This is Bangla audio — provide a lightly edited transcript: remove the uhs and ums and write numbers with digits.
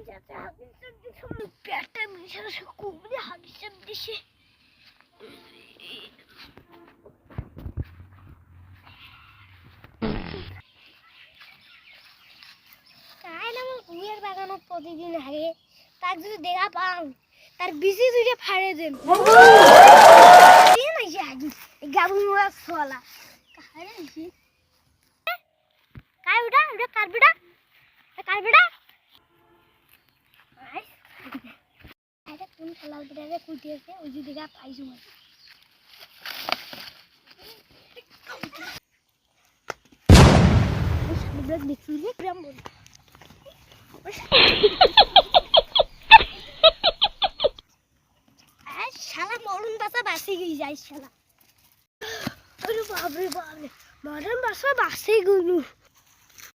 যাতে হাগিসের দিছে পেটটা মিশানো সে কুবলে হাগিসের দিছে তাই না কুয়ের বাগানত প্রতিদিন হাগে তার যদি দেখা পাও তার বিসি দুইটা ফাড়ে দেন এই যে হাগি গাবু মোরা সোলা কারে দিছি কাই উড়া উড়া কারবিড়া কারবিড়া আই এটা কোন খেলা উড়ারে কুটিয়েছে ওই যে দেখা পাইছো মই ওই সামনে দেখছি রে গ্রাম বল আই শালা মরণ বাসা বাসি গই যাই শালা আরে বাপ রে বাপ রে মরণ বাসা বাসি গলু